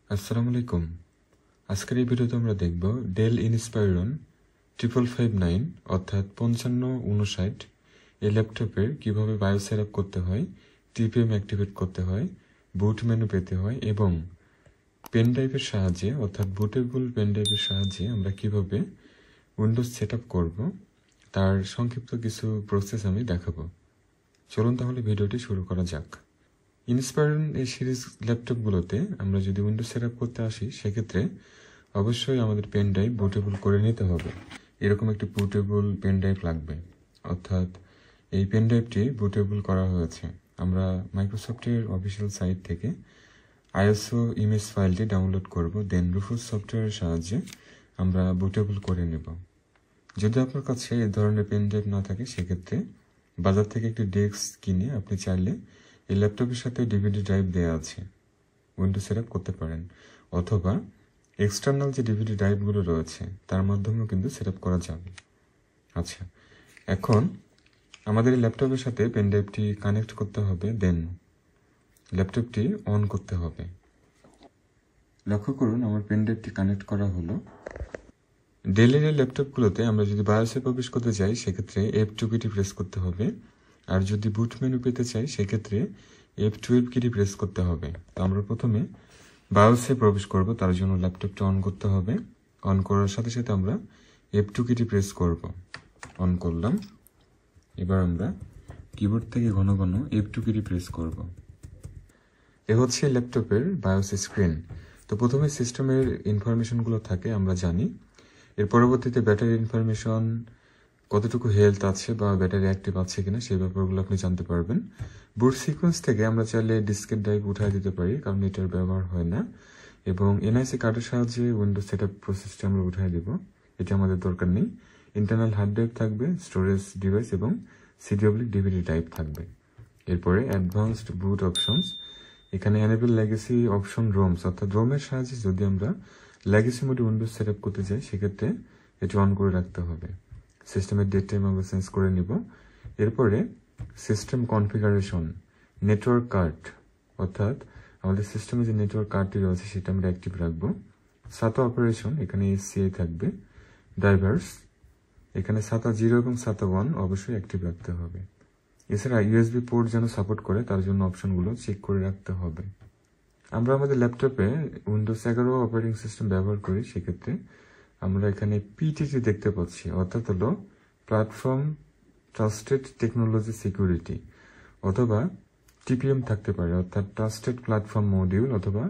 আসসালামু আলাইকুম। আজকের এই ভিডিওতে আমরা দেখব ডেল ইনস্পাইরন 5559 অর্থাৎ 5559 এই ল্যাপটপের কিভাবে বায়োস সেটআপ করতে হয়, টিপিএম অ্যাক্টিভেট করতে হয়, বুট মেনু পেতে হয় এবং পেন ড্রাইভের সাহায্যে অর্থাৎ বুটেবল পেন ড্রাইভের সাহায্যে আমরা কিভাবে উইন্ডোজ সেটআপ করব তার সংক্ষিপ্ত কিছু প্রসেস আমি দেখাবো। চলুন তাহলে ভিডিওটি শুরু করা যাক। ইনস্পাইরন এই সিরিজ ল্যাপটপগুলোতে আমরা যদি উইন্ডোজ সেটআপ করতে আসি সেক্ষেত্রে অবশ্যই আমাদের পেন ড্রাইভ বুটেবল করে নিতে হবে। এরকম একটি বুটেবল পেন ড্রাইভ লাগবে, অর্থাৎ এই পেন ড্রাইভটি বুটেবল করা হয়েছে। আমরা মাইক্রোসফটের অফিসিয়াল সাইট থেকে আইএসও ইমেজ ফাইলটি ডাউনলোড করব, দেন রুফুস সফটওয়্যারের সাহায্যে আমরা বুটেবল করে নেব। যদি আপনার কাছে এই ধরনের পেন ড্রাইভ না থাকে সেক্ষেত্রে বাজার থেকে একটি ডেস্ক কিনে আপনি চাইলে এই ল্যাপটপের সাথে ডিভিডি ড্রাইভ দেওয়া আছে উইন্ডোজ সেটআপ করতে পারেন, অথবা এক্সটার্নাল যে ডিভিডি ড্রাইভগুলো রয়েছে তার মাধ্যমেও কিন্তু সেটআপ করা যাবে। আচ্ছা, এখন আমাদের এই ল্যাপটপের সাথে পেন ড্রাইভটি কানেক্ট করতে হবে, দেন ল্যাপটপটি অন করতে হবে। লক্ষ্য করুন আমার পেন ড্রাইভটি কানেক্ট করা হলো। ডেলের এই ল্যাপটপগুলোতে আমরা যদি বায়োসে প্রবেশ করতে চাই সেক্ষেত্রে F2 কিটি প্রেস করতে হবে, আর যদি বুট মেনু পেতে চাই সেক্ষেত্রে F12 কিটি প্রেস করতে হবে। তো আমরা প্রথমে বায়োসে প্রবেশ করব, তার জন্য ল্যাপটপটা অন করতে হবে। অন করার সাথে সাথে আমরা F2 কিটি প্রেস করব। অন করলাম। এবার আমরা কিবোর্ড থেকে ঘন ঘন F2 কিটি প্রেস করব। এ হচ্ছে ল্যাপটপের বায়োস স্ক্রিন। তো প্রথমে সিস্টেমের ইনফরমেশনগুলো থাকে আমরা জানি, এর পরবর্তীতে ব্যাটারি ইনফরমেশন, কতটুকু হেলথ আছে বা ব্যাটারি অ্যাক্টিভ আছে কিনা সেই ব্যাপারগুলো আপনি জানতে পারবেন। বুট সিকোয়েন্স থেকে আমরা চাইলে ডিস্কেট ড্রাইভ উঠাই দিতে পারি, কারণ এটার ব্যবহার হয় না, এবং এনআইসি কার্ডের সাহায্যে উইন্ডোজ সেটআপ প্রসেসটি আমরা উঠাই দেব, এটা আমাদের দরকার নেই। ইন্টারনাল হার্ড ড্রাইভ থাকবে, স্টোরেজ ডিভাইস এবং সিডি ডিভিডি ড্রাইভ থাকবে। এরপরে অ্যাডভান্সড বুট অপশনস, এখানে এনেবল লেগেসি অপশন রোমস, অর্থাৎ রোমের সাহায্যে যদি আমরা লেগেসি মোডে উইন্ডোজ সেটআপ করতে চাই সেক্ষেত্রে এটি অন করে রাখতে হবে। সিস্টেমের ডেট টাইম আমরা চেঞ্জ করে নিব। এরপরে সিস্টেম কনফিগারেশন, নেটওয়ার্ক কার্ড, অর্থাৎ আমাদের সিস্টেমে যে নেটওয়ার্ক কার্ডটি রয়েছে সেটা আমরা অ্যাক্টিভ রাখবো। সাতা অপারেশন, এখানে SCI থাকবে। ড্রাইভার্স, এখানে সাতা 0 এবং সাতা 1 অবশ্যই অ্যাক্টিভ রাখতে হবে। এছাড়া USB পোর্ট যেন সাপোর্ট করে তার জন্য অপশনগুলো চেক করে রাখতে হবে। আমরা আমাদের ল্যাপটপে উইন্ডোজ 11 অপারেটিং সিস্টেম ব্যবহার করি, সেক্ষেত্রে আমরা এখানে PTT দেখতে পাচ্ছি, অর্থাৎ হলো প্ল্যাটফর্ম ট্রাস্টেড টেকনোলজি সিকিউরিটি, অথবা TPM থাকতে পারে, অর্থাৎ ট্রাস্টেড প্ল্যাটফর্ম মডিউল, অথবা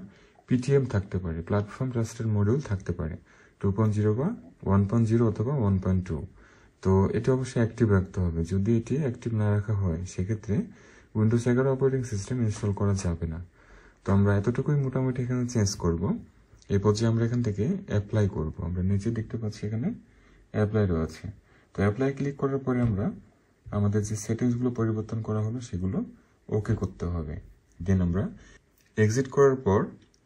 PTM থাকতে পারে, প্ল্যাটফর্ম ট্রাস্টেড মডিউল থাকতে পারে 2.0 বা 1.0 অথবা 1.2। তো এটি অবশ্যই অ্যাক্টিভ রাখতে হবে। যদি এটি অ্যাক্টিভ না রাখা হয় সেক্ষেত্রে উইন্ডোজ 11 অপারেটিং সিস্টেম ইনস্টল করা যাবে না। তো আমরা এতটুকুই মোটামুটি এখানে চেঞ্জ করব। এই পর্যায়ে আমরা এখান থেকে অ্যাপ্লাই করব। আমরা নিচে দেখতে পাচ্ছি এখানে অ্যাপ্লাই রয়েছে। তো অ্যাপ্লাই ক্লিক করার পরে আমরা আমাদের যে সেটিংসগুলো পরিবর্তন করা হলো সেগুলো ওকে করতে হবে। দেন আমরা এক্সিট করার পর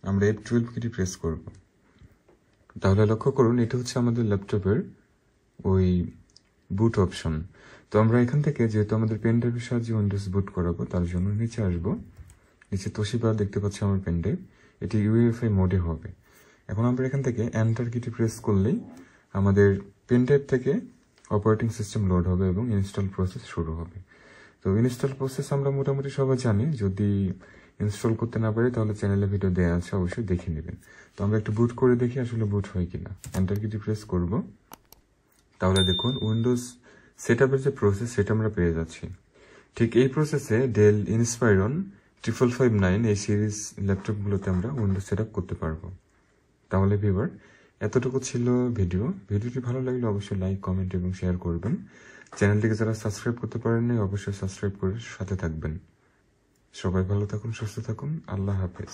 আমরা F12 কিটি প্রেস করব। তাহলে লক্ষ্য করুন এটা হচ্ছে আমাদের ল্যাপটপের ওই বুট অপশন। তো আমরা এখান থেকে যেহেতু আমাদের পেন ড্রাইভের সাহায্যে উইন্ডোজ বুট করাবো তার জন্য নিচে আসবো। নিচে তোশিবা দেখতে পাচ্ছি আমার পেন ড্রাইভ, এটি UEFI মোডে হবে। এখন আমরা এখান থেকে এন্টার কিটি প্রেস করলেই আমাদের পেন ড্রাইভ থেকে অপারেটিং সিস্টেম লোড হবে এবং ইনস্টল প্রসেস শুরু হবে। তো ইনস্টল প্রসেস আমরা মোটামুটি সবাই জানি, যদি ইনস্টল করতে না পারি তাহলে চ্যানেলে ভিডিও দেওয়া আছে, অবশ্যই দেখে নেবেন। তো আমরা একটু বুট করে দেখি আসলে বুট হয় কিনা। এন্টার কিটি প্রেস করব, তাহলে দেখুন উইন্ডোজ সেটআপের যে প্রসেস সেটা আমরা পেয়ে যাচ্ছি। ঠিক এই প্রসেসে ডেল ইনস্পাইরন 5559 এই সিরিজ ল্যাপটপগুলোতে আমরা উইন্ডোজ সেটআপ করতে পারবো। তাহলে ভিউয়ার এতটুকু ছিল ভিডিওটি ভালো লাগলে অবশ্যই লাইক, কমেন্ট এবং শেয়ার করবেন। চ্যানেলটিকে যারা সাবস্ক্রাইব করতে পারেননি অবশ্যই সাবস্ক্রাইব করে সাথে থাকবেন। সবাই ভালো থাকুন, সুস্থ থাকুন। আল্লাহ হাফেজ।